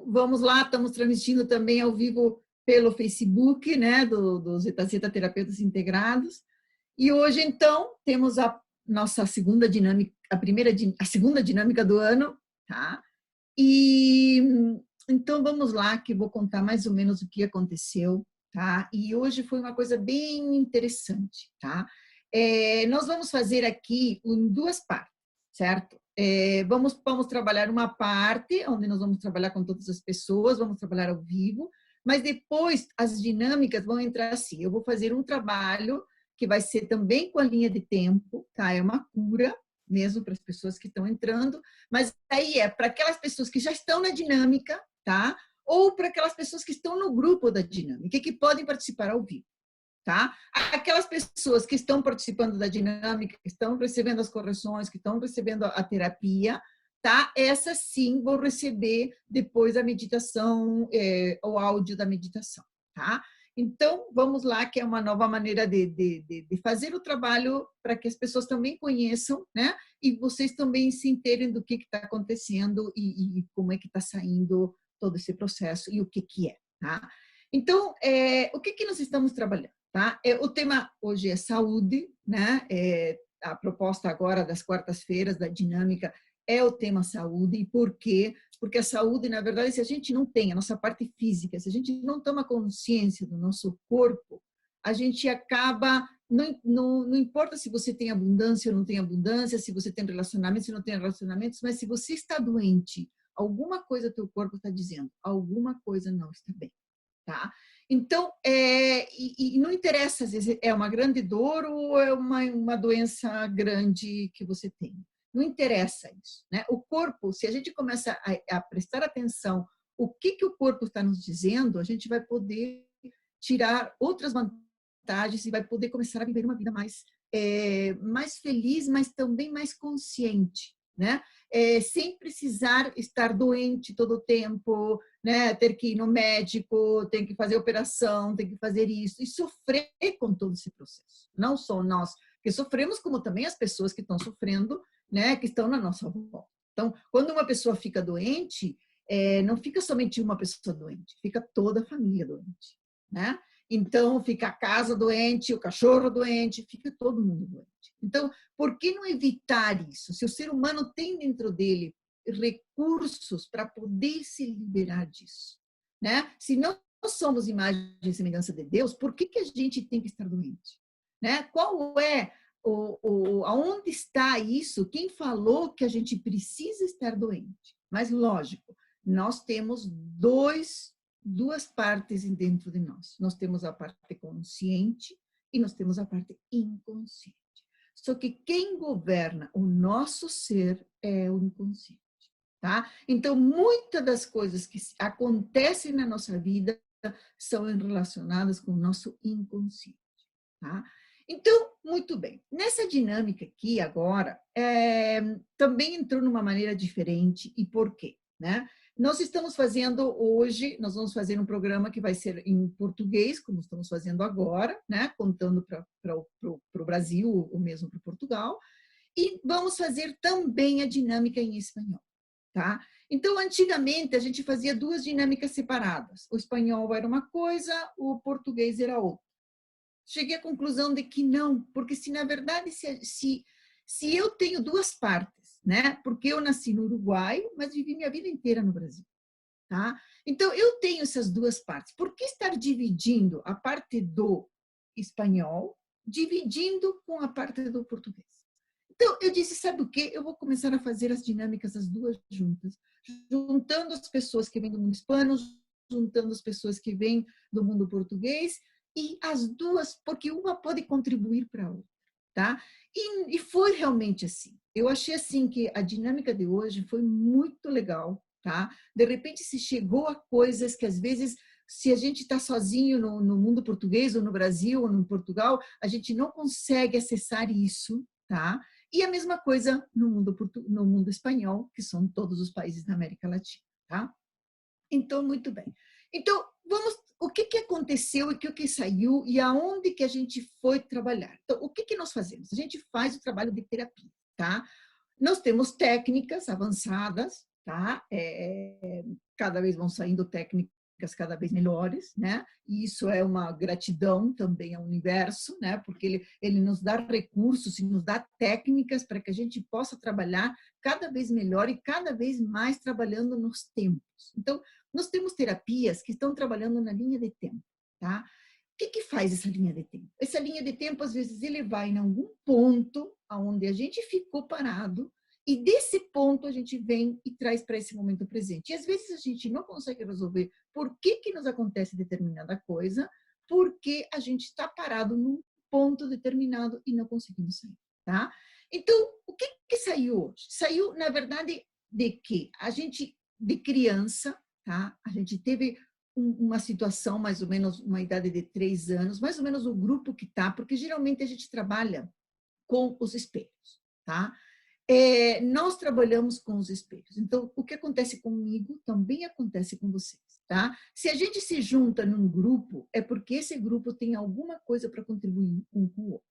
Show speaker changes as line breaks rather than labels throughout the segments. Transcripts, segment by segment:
vamos lá, estamos transmitindo também ao vivo pelo Facebook, né, dos Zeta Terapeutas Integrados. E hoje, então, temos a nossa segunda dinâmica, a segunda dinâmica do ano, tá? E então vamos lá, que vou contar mais ou menos o que aconteceu, tá? E hoje foi uma coisa bem interessante, tá? Nós vamos fazer aqui em duas partes, certo? Vamos trabalhar uma parte onde nós vamos trabalhar com todas as pessoas, vamos trabalhar ao vivo, mas depois as dinâmicas vão entrar assim. Eu vou fazer um trabalho que vai ser também com a linha de tempo, tá? É uma cura mesmo para as pessoas que estão entrando, mas aí é para aquelas pessoas que já estão na dinâmica, tá? Ou para aquelas pessoas que estão no grupo da dinâmica e que podem participar ao vivo, tá? Aquelas pessoas que estão participando da dinâmica, que estão recebendo as correções, que estão recebendo a terapia, tá? Essas sim vão receber depois a meditação, o áudio da meditação, tá? Então, vamos lá, que é uma nova maneira de fazer o trabalho para que as pessoas também conheçam, né? E vocês também se inteirem do que está acontecendo e como é que está saindo todo esse processo e o que é, tá? Então, o que nós estamos trabalhando, tá? O tema hoje é saúde, né? A proposta agora das quartas-feiras da dinâmica é o tema saúde. E por quê? Porque a saúde, na verdade, se a gente não tem a nossa parte física, se a gente não toma consciência do nosso corpo, a gente acaba, não importa se você tem abundância ou não tem abundância, se você tem relacionamentos ou não tem relacionamentos, mas se você está doente, alguma coisa teu corpo está dizendo, alguma coisa não está bem, tá? Então, e não interessa, às vezes, é uma grande dor ou é uma doença grande que você tem. Não interessa isso, né? O corpo, se a gente começa a prestar atenção o que o corpo está nos dizendo, a gente vai poder tirar outras vantagens e vai poder começar a viver uma vida mais feliz, mas também mais consciente, né? Sem precisar estar doente todo o tempo, né? Ter que ir no médico, ter que fazer operação, ter que fazer isso e sofrer com todo esse processo. Não só nós que sofremos, como também as pessoas que estão sofrendo, né, que estão na nossa volta. Então, quando uma pessoa fica doente, não fica somente uma pessoa doente, fica toda a família doente, né? Então, fica a casa doente, o cachorro doente, fica todo mundo doente. Então, por que não evitar isso? Se o ser humano tem dentro dele recursos para poder se liberar disso, né? Se nós somos imagem e semelhança de Deus, por que a gente tem que estar doente? Né? Qual é aonde está isso? Quem falou que a gente precisa estar doente? Mas, lógico, nós temos duas partes dentro de nós. Nós temos a parte consciente e nós temos a parte inconsciente. Só que quem governa o nosso ser é o inconsciente, tá? Então, muitas das coisas que acontecem na nossa vida são relacionadas com o nosso inconsciente, tá? Então, muito bem. Nessa dinâmica aqui agora, também entrou numa maneira diferente. E por quê? Né? Nós estamos fazendo hoje, nós vamos fazer um programa que vai ser em português, como estamos fazendo agora, né? Contando para o Brasil ou mesmo para Portugal. E vamos fazer também a dinâmica em espanhol, tá? Então, antigamente, a gente fazia duas dinâmicas separadas. O espanhol era uma coisa, o português era outra. Cheguei à conclusão de que não, porque se na verdade, se eu tenho duas partes, né? Porque eu nasci no Uruguai, mas vivi minha vida inteira no Brasil, tá? Então, eu tenho essas duas partes. Por que estar dividindo a parte do espanhol, dividindo com a parte do português? Então, eu disse, sabe o quê? Eu vou começar a fazer as dinâmicas, as duas juntas, juntando as pessoas que vêm do mundo hispano, juntando as pessoas que vêm do mundo português, e as duas, porque uma pode contribuir para a outra, tá? E foi realmente assim. Eu achei assim que a dinâmica de hoje foi muito legal, tá? De repente se chegou a coisas que às vezes, se a gente está sozinho no mundo português ou no Brasil ou no Portugal, a gente não consegue acessar isso, tá? E a mesma coisa no mundo espanhol, que são todos os países da América Latina, tá? Então, muito bem. Então, o que aconteceu e o que saiu e aonde que a gente foi trabalhar? Então, o que nós fazemos? A gente faz o trabalho de terapia, tá? Nós temos técnicas avançadas, tá? cada vez vão saindo técnicas cada vez melhores, né? E isso é uma gratidão também ao universo, né? Porque ele nos dá recursos e nos dá técnicas para que a gente possa trabalhar cada vez melhor e cada vez mais trabalhando nos tempos. Então, nós temos terapias que estão trabalhando na linha de tempo, tá? O que faz essa linha de tempo? Essa linha de tempo, às vezes, ele vai em algum ponto onde a gente ficou parado e desse ponto a gente vem e traz para esse momento presente. E às vezes a gente não consegue resolver por que nos acontece determinada coisa, porque a gente está parado num ponto determinado e não conseguimos sair, tá? Então, o que saiu hoje? Saiu, na verdade, de que a gente, de criança, tá? A gente teve uma situação, mais ou menos, uma idade de 3 anos, mais ou menos o grupo que está, porque geralmente a gente trabalha com os espelhos, tá? Nós trabalhamos com os espelhos. Então, o que acontece comigo também acontece com vocês, tá? Se a gente se junta num grupo, é porque esse grupo tem alguma coisa para contribuir um com o outro.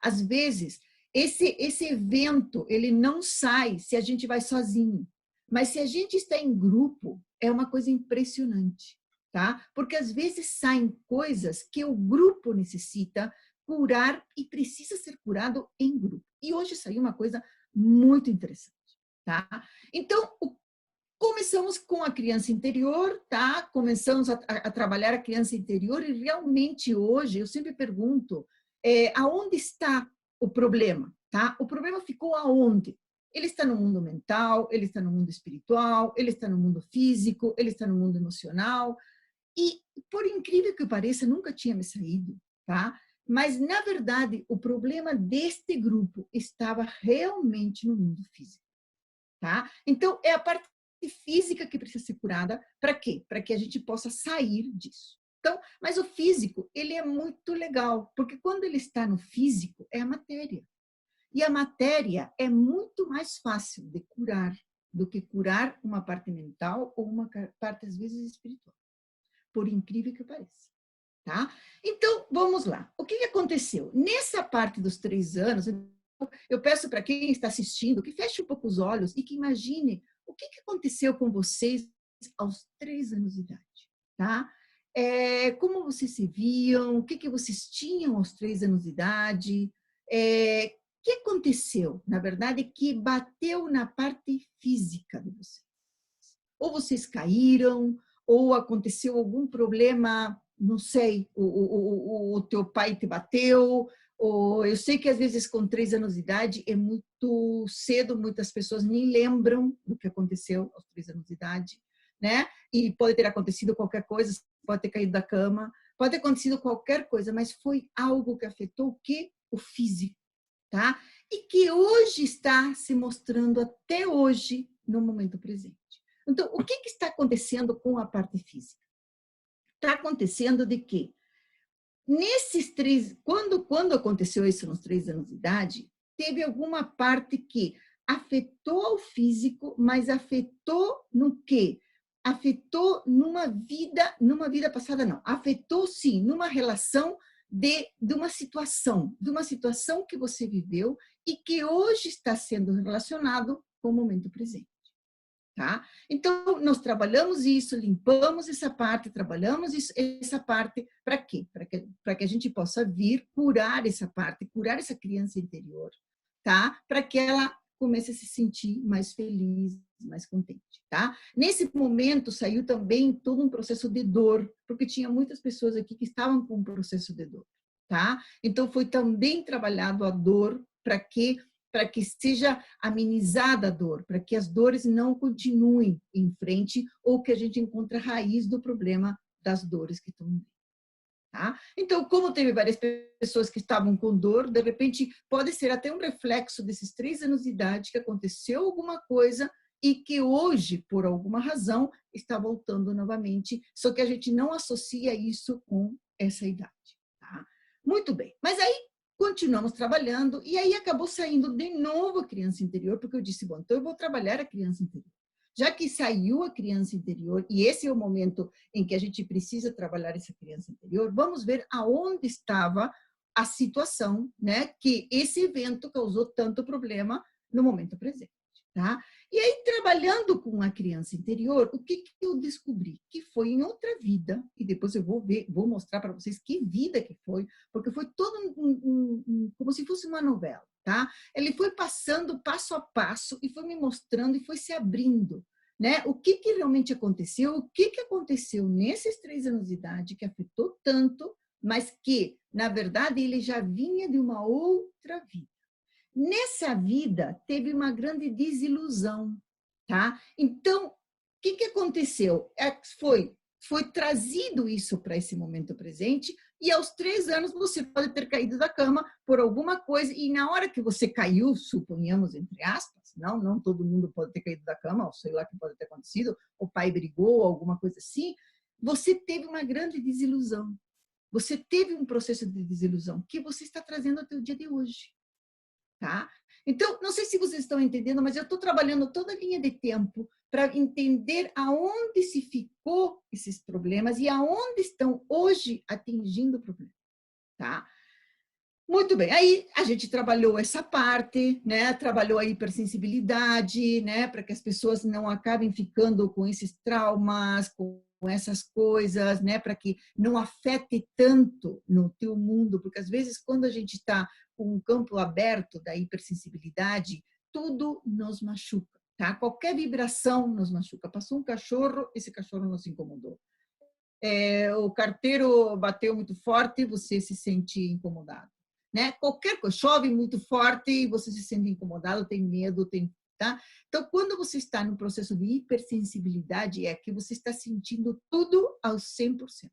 Às vezes, esse evento, ele não sai se a gente vai sozinho. Mas se a gente está em grupo, é uma coisa impressionante, tá? Porque às vezes saem coisas que o grupo necessita curar e precisa ser curado em grupo. E hoje saiu uma coisa muito interessante, tá? Então, começamos com a criança interior, tá? Começamos a trabalhar a criança interior e realmente hoje eu sempre pergunto, aonde está o problema, tá? O problema ficou aonde? Ele está no mundo mental, ele está no mundo espiritual, ele está no mundo físico, ele está no mundo emocional e, por incrível que pareça, nunca tinha me saído, tá? Mas, na verdade, o problema deste grupo estava realmente no mundo físico, tá? Então, é a parte física que precisa ser curada. Para quê? Para que a gente possa sair disso. Então, mas o físico, ele é muito legal, porque quando ele está no físico, é a matéria. E a matéria é muito mais fácil de curar do que curar uma parte mental ou uma parte, às vezes, espiritual. Por incrível que pareça. Tá? Então, vamos lá. O que aconteceu? Nessa parte dos 3 anos, eu peço para quem está assistindo que feche um pouco os olhos e que imagine o que aconteceu com vocês aos 3 anos de idade. Tá? Como vocês se viam, o que vocês tinham aos 3 anos de idade, o que aconteceu, na verdade, que bateu na parte física de vocês. Ou vocês caíram, ou aconteceu algum problema, não sei, o teu pai te bateu, ou eu sei que às vezes com 3 anos de idade é muito cedo, muitas pessoas nem lembram do que aconteceu aos 3 anos de idade, né? E pode ter acontecido qualquer coisa, pode ter caído da cama, pode ter acontecido qualquer coisa, mas foi algo que afetou o quê? O físico, tá? E que hoje está se mostrando até hoje no momento presente. Então, o que está acontecendo com a parte física? Está acontecendo de que, quando aconteceu isso nos 3 anos de idade, teve alguma parte que afetou o físico, mas afetou no quê? Afetou numa vida passada, não. Afetou, sim, numa relação de uma situação que você viveu e que hoje está sendo relacionado com o momento presente. Tá? Então, nós trabalhamos isso, limpamos essa parte, trabalhamos essa parte, para quê? Para que a gente possa vir curar essa parte, curar essa criança interior, tá? Para que ela comece a se sentir mais feliz, mais contente, tá? Nesse momento, saiu também todo um processo de dor, porque tinha muitas pessoas aqui que estavam com um processo de dor, tá? Então, foi também trabalhado a dor para que seja amenizada a dor, para que as dores não continuem em frente ou que a gente encontre a raiz do problema das dores que estão vindo. Tá? Então, como teve várias pessoas que estavam com dor, de repente pode ser até um reflexo desses 3 anos de idade que aconteceu alguma coisa e que hoje, por alguma razão, está voltando novamente, só que a gente não associa isso com essa idade. Tá? Muito bem, mas aí continuamos trabalhando e aí acabou saindo de novo a criança interior, porque eu disse, bom, então eu vou trabalhar a criança interior. Já que saiu a criança interior, e esse é o momento em que a gente precisa trabalhar essa criança interior, vamos ver aonde estava a situação, né, que esse evento causou tanto problema no momento presente. tá? E aí, trabalhando com a criança interior, o que eu descobri? Que foi em outra vida, e depois eu vou mostrar para vocês que vida que foi, porque foi todo como se fosse uma novela, tá? Ele foi passando passo a passo e foi me mostrando e foi se abrindo, né? O que realmente aconteceu, o que aconteceu nesses 3 anos de idade que afetou tanto, mas que, na verdade, ele já vinha de uma outra vida. Nessa vida, teve uma grande desilusão, tá? Então, o que aconteceu? Foi trazido isso para esse momento presente, e aos 3 anos você pode ter caído da cama por alguma coisa, e na hora que você caiu, suponhamos, entre aspas, não todo mundo pode ter caído da cama, ou sei lá o que pode ter acontecido, o pai brigou, alguma coisa assim, você teve uma grande desilusão. Você teve um processo de desilusão que você está trazendo até o dia de hoje. Tá? Então, não sei se vocês estão entendendo, mas eu estou trabalhando toda a linha de tempo para entender aonde se ficou esses problemas e aonde estão hoje atingindo o problema. Tá? Muito bem, aí a gente trabalhou essa parte, né? Trabalhou a hipersensibilidade, né? Para que as pessoas não acabem ficando com esses traumas, com essas coisas, né? Para que não afete tanto no teu mundo, porque às vezes quando a gente está com um campo aberto da hipersensibilidade, tudo nos machuca, tá? Qualquer vibração nos machuca. Passou um cachorro, esse cachorro nos incomodou. O carteiro bateu muito forte, você se sente incomodado. Né? Qualquer coisa, chove muito forte e você se sente incomodado, tem medo, tá? Então, quando você está no processo de hipersensibilidade, é que você está sentindo tudo aos 100%.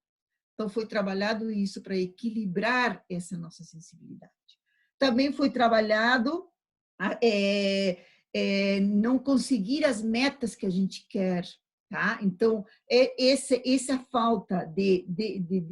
Então, foi trabalhado isso para equilibrar essa nossa sensibilidade. Também foi trabalhado não conseguir as metas que a gente quer, tá? Então, essa falta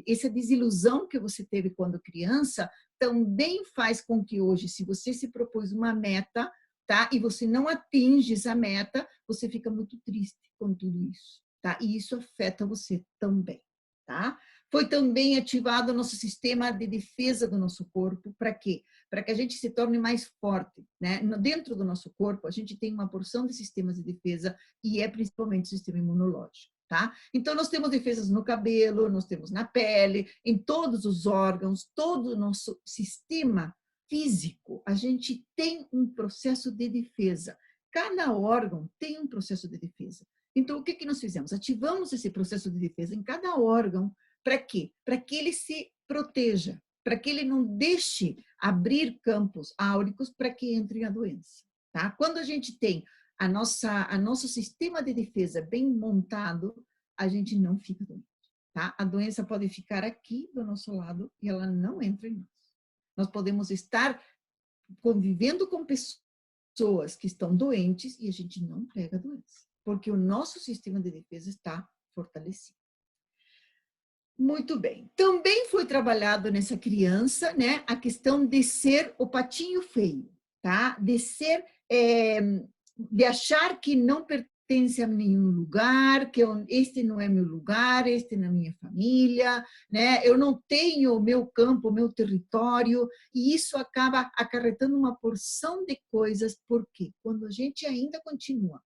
essa desilusão que você teve quando criança também faz com que hoje, se você se propôs uma meta, tá? E você não atinge essa meta, você fica muito triste com tudo isso, tá? E isso afeta você também, tá? Foi também ativado o nosso sistema de defesa do nosso corpo, para quê? Para que a gente se torne mais forte, né? Dentro do nosso corpo, a gente tem uma porção de sistemas de defesa e é principalmente o sistema imunológico. Tá? Então, nós temos defesas no cabelo, nós temos na pele, em todos os órgãos, todo o nosso sistema físico, a gente tem um processo de defesa. Cada órgão tem um processo de defesa. Então, o que nós fizemos? Ativamos esse processo de defesa em cada órgão. Para quê? Para que ele se proteja, para que ele não deixe abrir campos áuricos para que entre a doença. Tá? Quando a gente tem nosso sistema de defesa bem montado, a gente não fica doente. Tá? A doença pode ficar aqui do nosso lado e ela não entra em nós. Nós podemos estar convivendo com pessoas que estão doentes e a gente não pega a doença, porque o nosso sistema de defesa está fortalecido. Muito bem. Também foi trabalhado nessa criança, né, a questão de ser o patinho feio, tá? De ser, de achar que não pertence a nenhum lugar, que este não é meu lugar, este não é minha família, né? Eu não tenho o meu campo, o meu território, e isso acaba acarretando uma porção de coisas, porque quando a gente ainda continua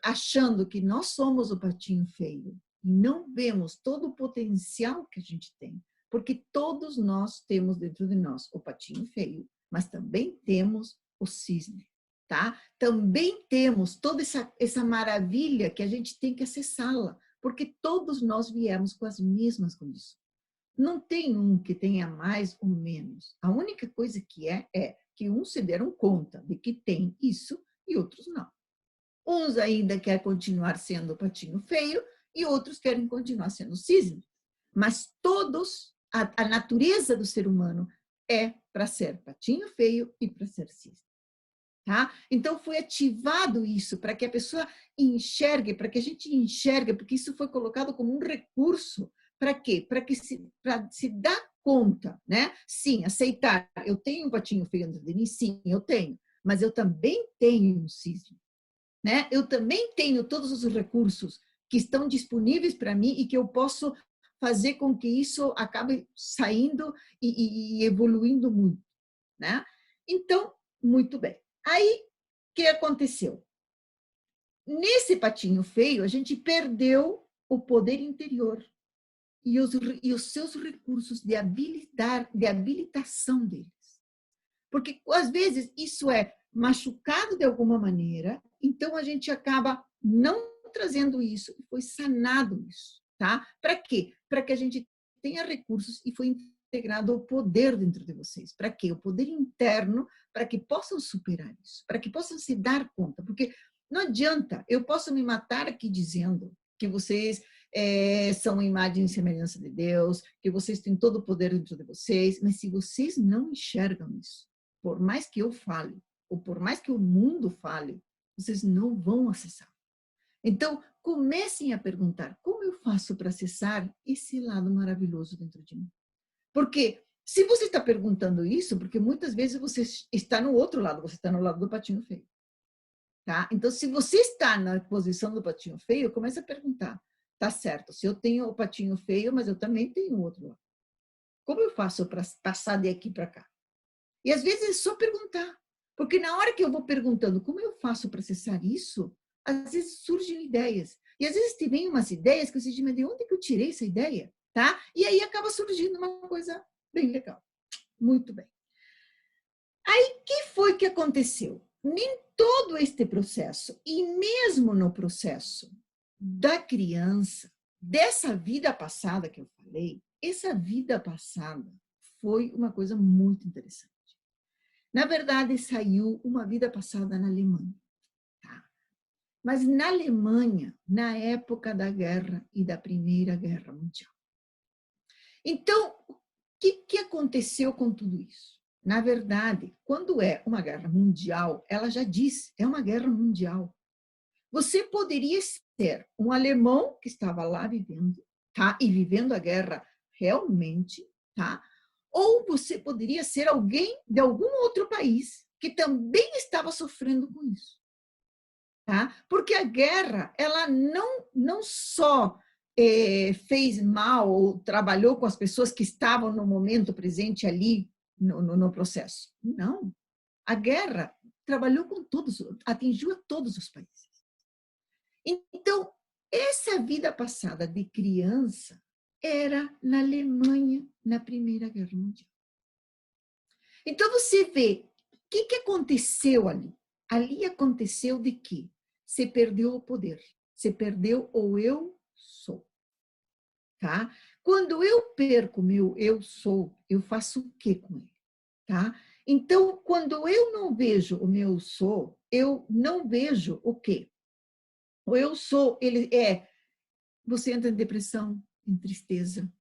achando que nós somos o patinho feio, não vemos todo o potencial que a gente tem, porque todos nós temos dentro de nós o patinho feio, mas também temos o cisne, tá? Também temos toda essa maravilha que a gente tem que acessá-la, porque todos nós viemos com as mesmas condições. Não tem um que tenha mais ou menos. A única coisa que é que uns se deram conta de que tem isso e outros não. Uns ainda querem continuar sendo o patinho feio e outros querem continuar sendo cisne. Mas todos, a natureza do ser humano é para ser patinho feio e para ser cisne. Tá? Então, foi ativado isso para que a pessoa enxergue, para que a gente enxergue, porque isso foi colocado como um recurso. Para quê? Para se dar conta, né? Sim, aceitar. Eu tenho um patinho feio dentro de mim? Sim, eu tenho. Mas eu também tenho um cisne. Né? Eu também tenho todos os recursos que estão disponíveis para mim e que eu posso fazer com que isso acabe saindo e evoluindo muito. Né? Então, muito bem. Aí, o que aconteceu? nesse patinho feio, a gente perdeu o poder interior e os seus recursos de habilitação deles. Porque, às vezes, isso é machucado de alguma maneira, então a gente acaba não trazendo isso e foi sanado isso, tá? Para quê? Para que a gente tenha recursos e foi integrado ao poder dentro de vocês. Para quê? O poder interno, para que possam superar isso, para que possam se dar conta. Porque não adianta, eu posso me matar aqui dizendo que vocês são imagem e semelhança de Deus, que vocês têm todo o poder dentro de vocês, mas se vocês não enxergam isso, por mais que eu fale, ou por mais que o mundo fale, vocês não vão acessar. Então, comecem a perguntar, como eu faço para acessar esse lado maravilhoso dentro de mim? Porque se você está perguntando isso, porque muitas vezes você está no outro lado, você está no lado do patinho feio. Tá? Então, se você está na posição do patinho feio, comece a perguntar, tá certo, se eu tenho o patinho feio, mas eu também tenho o outro lado. Como eu faço para passar de aqui para cá? E às vezes é só perguntar. Porque na hora que eu vou perguntando como eu faço para acessar isso, às vezes surgem ideias. E às vezes te vem umas ideias que você diz, mas de onde que eu tirei essa ideia? Tá? E aí acaba surgindo uma coisa bem legal. Muito bem. Aí, o que foi que aconteceu? Nem todo este processo, e mesmo no processo da criança, dessa vida passada que eu falei, essa vida passada foi uma coisa muito interessante. Na verdade, saiu uma vida passada na Alemanha. Tá? Mas na Alemanha, na época da guerra e da Primeira Guerra Mundial. Então, o que aconteceu com tudo isso? Na verdade, quando é uma guerra mundial, ela já diz, é uma guerra mundial. Você poderia ser um alemão que estava lá vivendo, tá? E vivendo a guerra realmente, tá? Ou você poderia ser alguém de algum outro país que também estava sofrendo com isso, tá? Porque a guerra, ela não só fez mal ou trabalhou com as pessoas que estavam no momento presente ali no processo. Não. A guerra trabalhou com todos, atingiu a todos os países. Então, essa vida passada de criança era na Alemanha, na Primeira Guerra Mundial. Então, você vê, o que aconteceu ali? Ali aconteceu de que você perdeu o poder, você perdeu o eu sou. Tá? Quando eu perco meu eu sou, eu faço o que com ele? Tá? Então, quando eu não vejo o meu sou, eu não vejo o quê? O eu sou, ele você entra em depressão, em tristeza,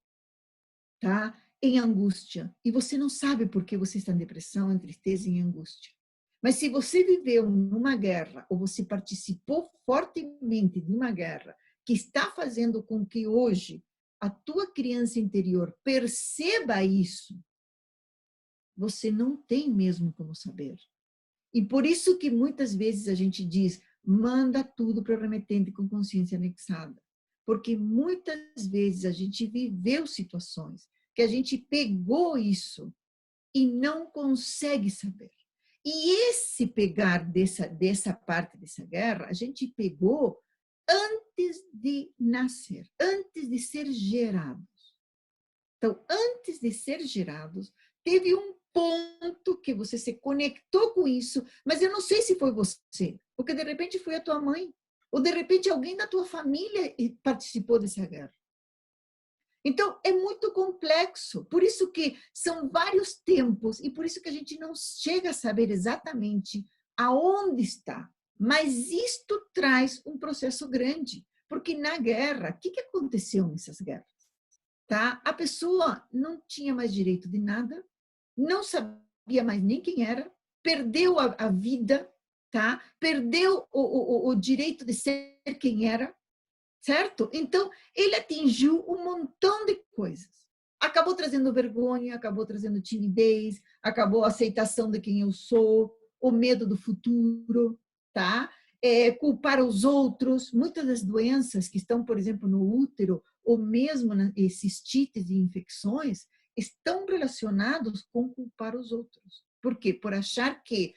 tá? Em angústia. E você não sabe por que você está em depressão, em tristeza e em angústia. Mas se você viveu numa guerra, ou você participou fortemente de uma guerra, que está fazendo com que hoje a tua criança interior perceba isso, você não tem mesmo como saber. E por isso que muitas vezes a gente diz, manda tudo para o remetente com consciência anexada. Porque muitas vezes a gente viveu situações que a gente pegou isso e não consegue saber. E esse pegar dessa parte dessa guerra, a gente pegou antes de nascer, antes de ser gerados. Então, antes de ser gerados, teve um ponto que você se conectou com isso, mas eu não sei se foi você, porque de repente foi a tua mãe, ou de repente alguém da tua família participou dessa guerra. Então, é muito complexo, por isso que são vários tempos, e por isso que a gente não chega a saber exatamente aonde está. Mas isto traz um processo grande, porque na guerra, o que aconteceu nessas guerras? Tá? A pessoa não tinha mais direito de nada, não sabia mais nem quem era, perdeu a vida, tá? Perdeu o direito de ser quem era, certo? Então, ele atingiu um montão de coisas. Acabou trazendo vergonha, acabou trazendo timidez, acabou a aceitação de quem eu sou, o medo do futuro, tá? Culpar os outros. Muitas das doenças que estão, por exemplo, no útero, ou mesmo esses cistites e infecções, estão relacionados com culpar os outros. Por quê? Por achar que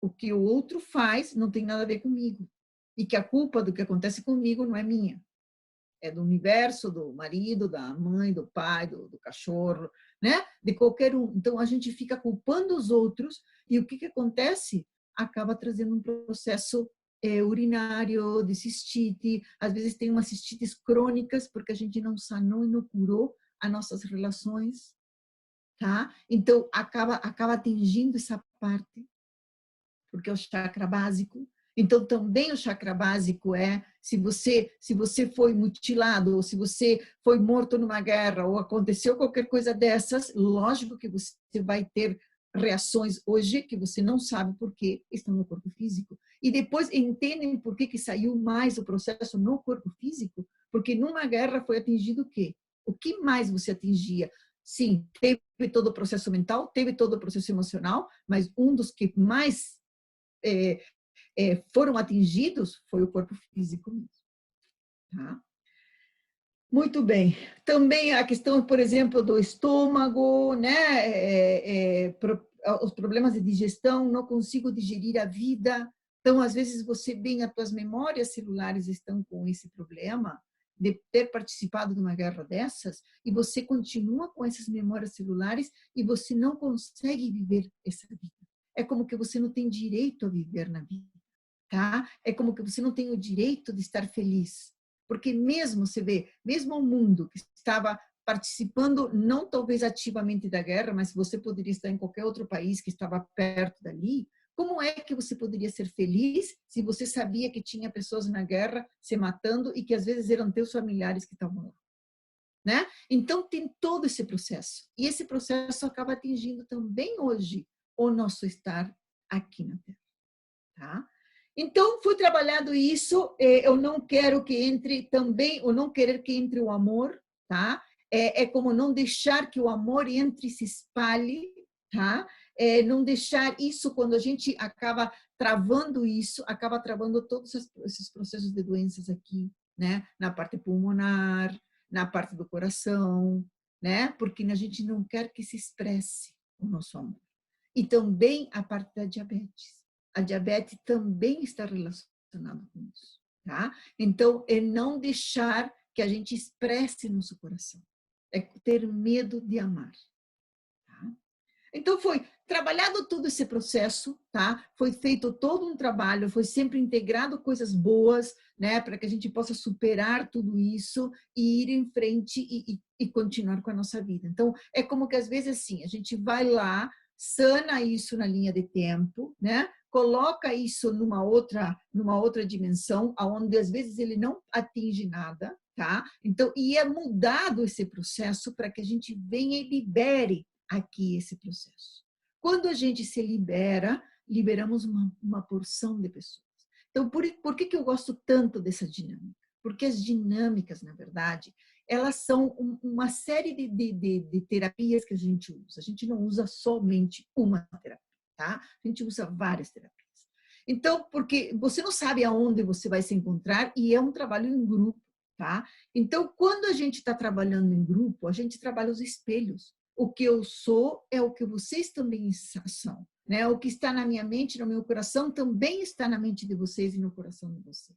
o que o outro faz não tem nada a ver comigo. e que a culpa do que acontece comigo não é minha. É do universo, do marido, da mãe, do pai, do cachorro, né? De qualquer um. Então, a gente fica culpando os outros e o que acontece? Acaba trazendo um processo urinário, de cistite. Às vezes tem umas cistites crônicas porque a gente não sanou e não curou as nossas relações, tá? Então, acaba atingindo essa parte, porque é o chakra básico. Então, também o chakra básico se você foi mutilado, ou se você foi morto numa guerra, ou aconteceu qualquer coisa dessas, lógico que você vai ter reações hoje que você não sabe por que estão no corpo físico. E depois entendem por que saiu mais o processo no corpo físico, porque numa guerra foi atingido o quê? O que mais você atingia? Sim, teve todo o processo mental, teve todo o processo emocional, mas um dos que mais foram atingidos foi o corpo físico mesmo. Tá? Muito bem. Também a questão, por exemplo, do estômago, né? Os problemas de digestão, não consigo digerir a vida. Então, às vezes, você bem, as suas memórias celulares estão com esse problema de ter participado de uma guerra dessas, e você continua com essas memórias celulares e você não consegue viver essa vida. É como que você não tem direito a viver na vida. Tá? É como que você não tem o direito de estar feliz. Porque mesmo, você vê, mesmo o mundo que estava participando, não talvez ativamente da guerra, mas você poderia estar em qualquer outro país que estava perto dali, como é que você poderia ser feliz se você sabia que tinha pessoas na guerra se matando e que às vezes eram teus familiares que estavam lá? Né? Então, tem todo esse processo. E esse processo acaba atingindo também hoje o nosso estar aqui na Terra. Tá? Então, foi trabalhado isso. Eu não quero que entre também, ou não querer que entre o amor, tá? É como não deixar que o amor entre e se espalhe, tá? Não deixar isso, quando a gente acaba travando isso, acaba travando todos esses processos de doenças aqui, né? Na parte pulmonar, na parte do coração, né? Porque a gente não quer que se expresse o nosso amor. E também a parte da diabetes. A diabetes também está relacionada com isso, tá? Então, é não deixar que a gente expresse nosso coração. É ter medo de amar. Tá? Então, foi trabalhado todo esse processo, tá? Foi feito todo um trabalho, foi sempre integrado coisas boas, né? Para que a gente possa superar tudo isso e ir em frente e continuar com a nossa vida. Então, é como que às vezes assim, a gente vai lá, sana isso na linha de tempo, né? Coloca isso numa outra dimensão, aonde às vezes ele não atinge nada, tá? Então, e é mudado esse processo para que a gente venha e libere aqui esse processo. Quando a gente se libera, liberamos uma porção de pessoas. Então, por que eu gosto tanto dessa dinâmica? Porque as dinâmicas, na verdade, elas são uma série de terapias que a gente usa. A gente não usa somente uma terapia, tá? A gente usa várias terapias. Então, porque você não sabe aonde você vai se encontrar e é um trabalho em grupo, tá? Então, quando a gente está trabalhando em grupo, a gente trabalha os espelhos. O que eu sou é o que vocês também são, né? O que está na minha mente, no meu coração, também está na mente de vocês e no coração de vocês,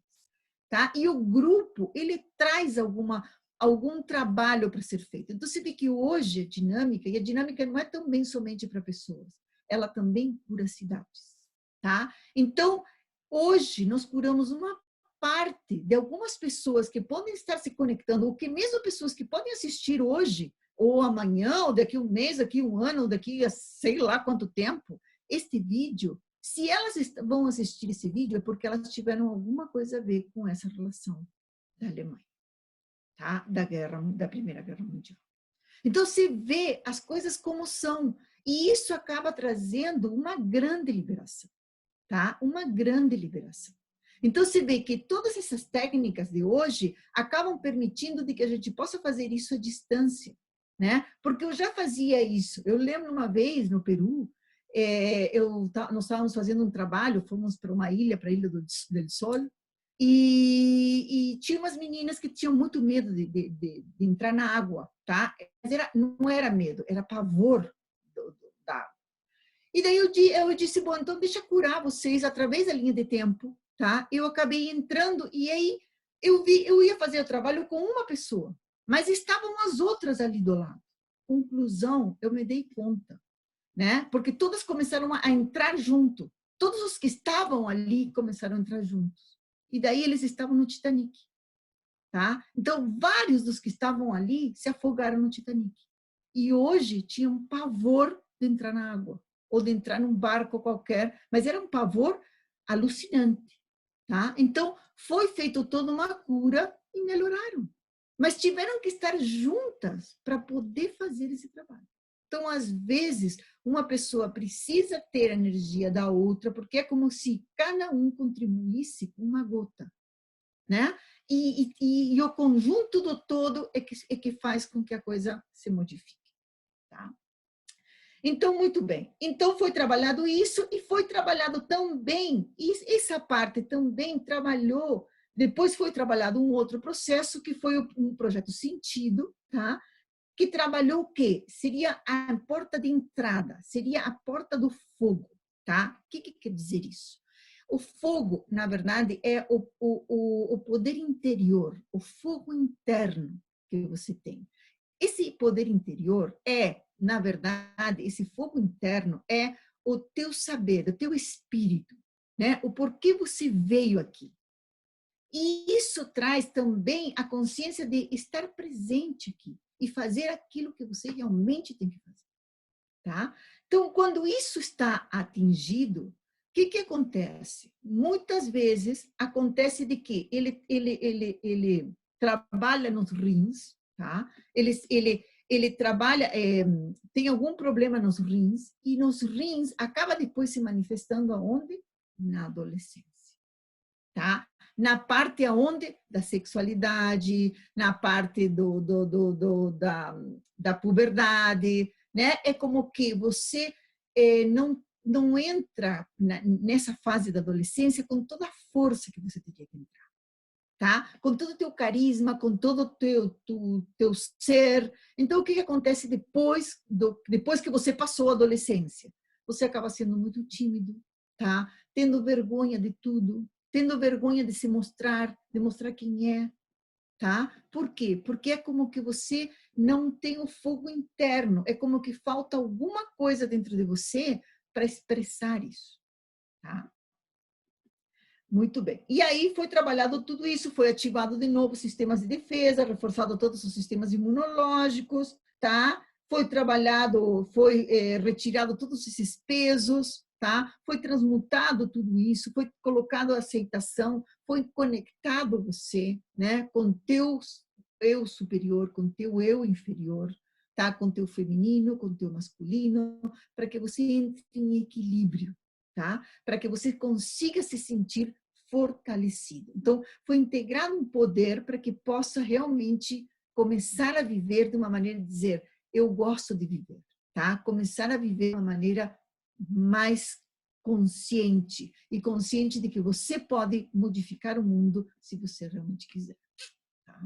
tá? E o grupo, ele traz algum trabalho para ser feito. Então, você vê que hoje a dinâmica, e a dinâmica não é também somente para pessoas, ela também cura cidades, tá? Então, hoje nós curamos uma parte de algumas pessoas que podem estar se conectando, ou que mesmo pessoas que podem assistir hoje, ou amanhã, ou daqui a um mês, daqui a um ano, ou daqui a sei lá quanto tempo, este vídeo, se elas vão assistir esse vídeo, é porque elas tiveram alguma coisa a ver com essa relação da Alemanha, tá? Da Primeira Guerra Mundial. Então, se vê as coisas como são, e isso acaba trazendo uma grande liberação, tá? Uma grande liberação. Então, se vê que todas essas técnicas de hoje acabam permitindo de que a gente possa fazer isso à distância, né? Porque eu já fazia isso. Eu lembro uma vez no Peru, nós estávamos fazendo um trabalho, fomos para uma ilha, para a Ilha do Sol, e tinha umas meninas que tinham muito medo de entrar na água, tá? Mas não era medo, era pavor da água. E daí eu disse, bom, então deixa curar vocês através da linha de tempo, tá? Eu acabei entrando e aí eu ia fazer o trabalho com uma pessoa, mas estavam as outras ali do lado. Conclusão, eu me dei conta, né? Porque todas começaram a entrar junto. Todos os que estavam ali começaram a entrar juntos. E daí eles estavam no Titanic, tá? Então, vários dos que estavam ali se afogaram no Titanic. E hoje tinham pavor de entrar na água ou de entrar num barco qualquer, mas era um pavor alucinante, tá? Então, foi feita toda uma cura e melhoraram. Mas tiveram que estar juntas para poder fazer esse trabalho. Então, às vezes, uma pessoa precisa ter a energia da outra, porque é como se cada um contribuísse com uma gota, né? E o conjunto do todo é que faz com que a coisa se modifique, tá? Então, muito bem. Então, foi trabalhado isso e foi trabalhado também, e essa parte também trabalhou, depois foi trabalhado um outro processo, que foi um projeto Sentido, tá? Que trabalhou o quê? Seria a porta de entrada, seria a porta do fogo, tá? O que quer dizer isso? O fogo, na verdade, é o poder interior, o fogo interno que você tem. Esse poder interior é, na verdade, esse fogo interno é o teu saber, o teu espírito, né? O porquê você veio aqui. E isso traz também a consciência de estar presente aqui e fazer aquilo que você realmente tem que fazer, tá? Então, quando isso está atingido, o que acontece? Muitas vezes acontece de que ele trabalha nos rins, tá? Ele trabalha, tem algum problema nos rins, e nos rins acaba depois se manifestando aonde? Na adolescência, tá? Na parte aonde? Da sexualidade, na parte da puberdade, né? É como que você não entra nessa fase da adolescência com toda a força que você teria que entrar, tá? Com todo o teu carisma, com todo o teu ser. Então, o que acontece depois que você passou a adolescência? Você acaba sendo muito tímido, tá? Tendo vergonha de tudo, tendo vergonha de se mostrar, de mostrar quem é, tá? Por quê? Porque é como que você não tem o fogo interno, é como que falta alguma coisa dentro de você para expressar isso, tá? Muito bem. E aí foi trabalhado tudo isso, foi ativado de novo sistemas de defesa, reforçado todos os sistemas imunológicos, tá? Foi trabalhado, foi retirado todos esses pesos, tá? Foi transmutado tudo isso, foi colocado a aceitação, foi conectado você, né, com teu eu superior, com teu eu inferior, tá? Com teu feminino, com teu masculino, para que você entre em equilíbrio, tá? Para que você consiga se sentir fortalecido. Então, foi integrado um poder para que possa realmente começar a viver de uma maneira de dizer, eu gosto de viver, tá? Começar a viver de uma maneira mais consciente, e consciente de que você pode modificar o mundo se você realmente quiser, tá?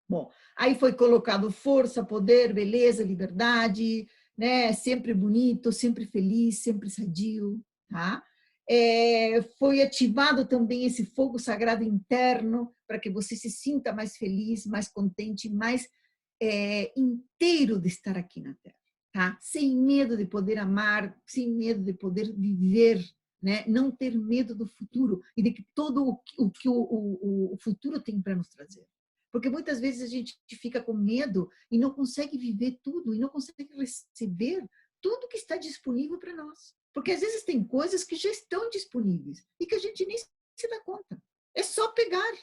Bom, aí foi colocado força, poder, beleza, liberdade, né? Sempre bonito, sempre feliz, sempre sadio, tá? Foi ativado também esse fogo sagrado interno para que você se sinta mais feliz, mais contente, mais inteiro de estar aqui na Terra, tá? Sem medo de poder amar, sem medo de poder viver, né? Não ter medo do futuro e de que todo o que o futuro tem para nos trazer. Porque muitas vezes a gente fica com medo e não consegue viver tudo, e não consegue receber tudo que está disponível para nós. Porque às vezes tem coisas que já estão disponíveis e que a gente nem se dá conta. É só pegar.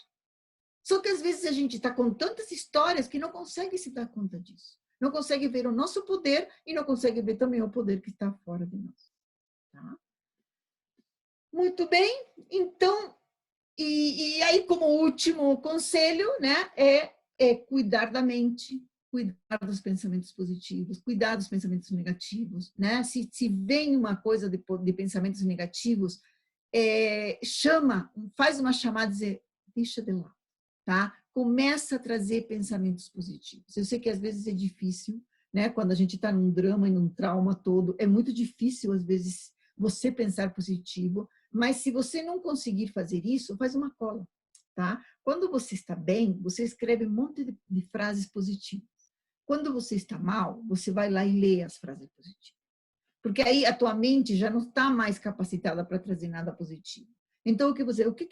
Só que às vezes a gente está com tantas histórias que não consegue se dar conta disso. Não consegue ver o nosso poder e não consegue ver também o poder que está fora de nós. Tá? Muito bem, então, e aí como último conselho, né, é cuidar da mente, cuidar dos pensamentos positivos, cuidar dos pensamentos negativos, né? Se vem uma coisa de pensamentos negativos, faz uma chamada e dizer, deixa de lá, tá? Começa a trazer pensamentos positivos. Eu sei que às vezes é difícil, né? Quando a gente está num drama e num trauma todo, é muito difícil às vezes você pensar positivo, Mas se você não conseguir fazer isso, faz uma cola, tá? Quando você está bem, você escreve um monte de frases positivas. Quando você está mal, você vai lá e lê as frases positivas. Porque aí a tua mente já não está mais capacitada para trazer nada positivo. Então, o que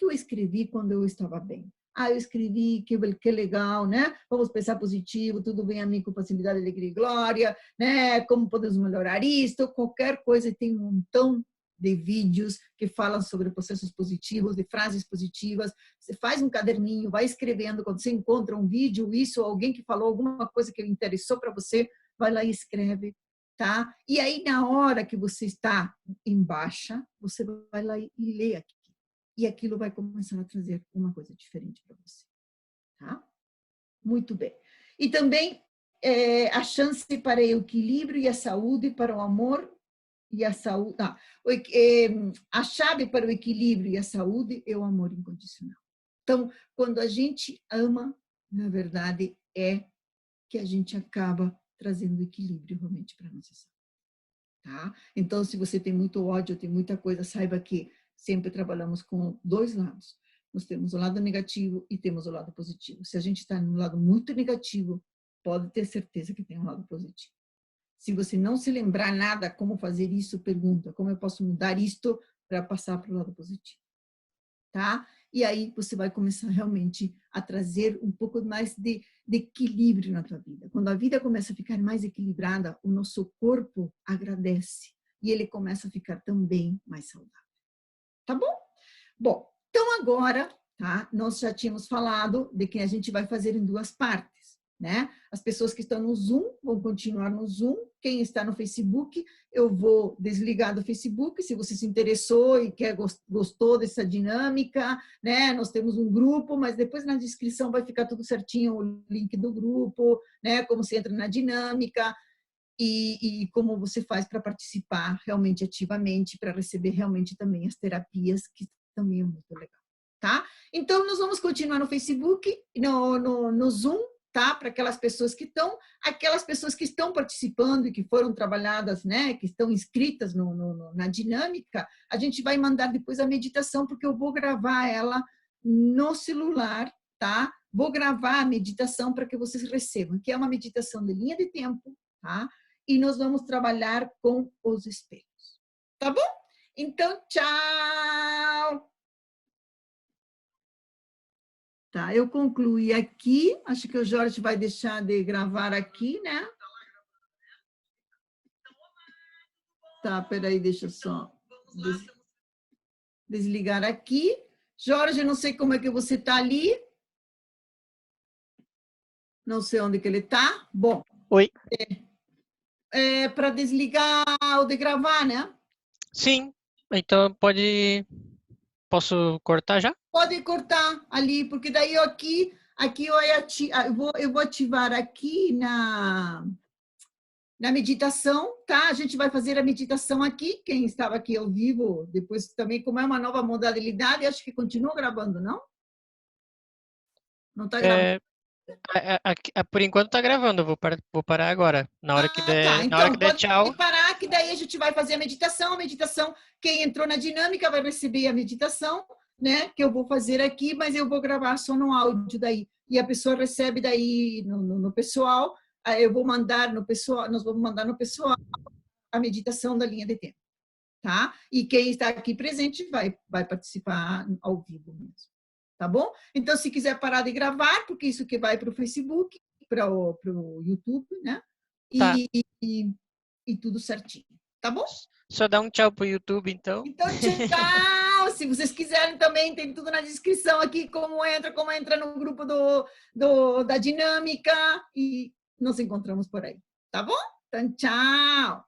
eu escrevi quando eu estava bem? Ah, eu escrevi que legal, né? Vamos pensar positivo, tudo vem a mim com facilidade, alegria e glória, né? Como podemos melhorar isto? Qualquer coisa, tem um montão de vídeos que falam sobre processos positivos, de frases positivas. Você faz um caderninho, vai escrevendo, quando você encontra um vídeo, isso, alguém que falou alguma coisa que interessou para você, vai lá e escreve, tá? E aí, na hora que você está em baixa, você vai lá e lê aquilo. E aquilo vai começar a trazer uma coisa diferente para você, tá? Muito bem. E também a chance para o equilíbrio e a saúde, para o amor e a saúde. A chave para o equilíbrio e a saúde é o amor incondicional. Então, quando a gente ama, na verdade, é que a gente acaba trazendo equilíbrio realmente para a nossa saúde. Tá? Então, se você tem muito ódio, tem muita coisa, saiba que sempre trabalhamos com dois lados. Nós temos o lado negativo e temos o lado positivo. Se a gente está no lado muito negativo, pode ter certeza que tem um lado positivo. Se você não se lembrar nada como fazer isso, pergunta como eu posso mudar isto para passar para o lado positivo. Tá? E aí você vai começar realmente a trazer um pouco mais de equilíbrio na tua vida. Quando a vida começa a ficar mais equilibrada, o nosso corpo agradece e ele começa a ficar também mais saudável. Tá bom? Bom, então agora, tá? Nós já tínhamos falado de que a gente vai fazer em duas partes, né? As pessoas que estão no Zoom vão continuar no Zoom. Quem está no Facebook, eu vou desligar do Facebook. Se você se interessou e gostou dessa dinâmica, né? Nós temos um grupo, mas depois na descrição vai ficar tudo certinho, o link do grupo, né? Como você entra na dinâmica e como você faz para participar realmente ativamente, para receber realmente também as terapias, que também é muito legal, tá? Então, nós vamos continuar no Facebook, no Zoom, tá? Para aquelas pessoas que estão participando e que foram trabalhadas, né? Que estão inscritas na dinâmica, a gente vai mandar depois a meditação, porque eu vou gravar ela no celular, tá? Vou gravar a meditação para que vocês recebam, que é uma meditação de linha de tempo, tá? E nós vamos trabalhar com os espelhos, tá bom? Então, tchau! Tá, eu concluí aqui. Acho que o Jorge vai deixar de gravar aqui, né? Tá, peraí, deixa eu só desligar aqui. Jorge, não sei como é que você tá ali. Não sei onde que ele tá. Bom.
Oi.
Para desligar ou de gravar, né?
Sim, então posso cortar já?
Pode cortar ali, porque daí eu vou ativar aqui na meditação, tá? A gente vai fazer a meditação aqui, quem estava aqui ao vivo, depois também, como é uma nova modalidade, acho que continua gravando, não? Não está gravando?
Por enquanto tá gravando, eu vou parar agora. Na hora que
Tá.
der
Então,
tchau.
pode parar, que daí a gente vai fazer a meditação. A meditação, quem entrou na dinâmica vai receber a meditação, né? Que eu vou fazer aqui, mas eu vou gravar só no áudio daí. E a pessoa recebe daí no pessoal. Eu vou mandar no pessoal, nós vamos mandar no pessoal a meditação da linha de tempo, tá? E quem está aqui presente vai participar ao vivo mesmo, tá bom? Então, se quiser parar de gravar, porque isso que vai para o Facebook, para o YouTube, né?
Tá.
E tudo certinho, tá bom?
Só dá um tchau pro YouTube, então.
Então, tchau! Se vocês quiserem também, tem tudo na descrição aqui, como entra no grupo da dinâmica, e nos encontramos por aí, tá bom? Então, tchau!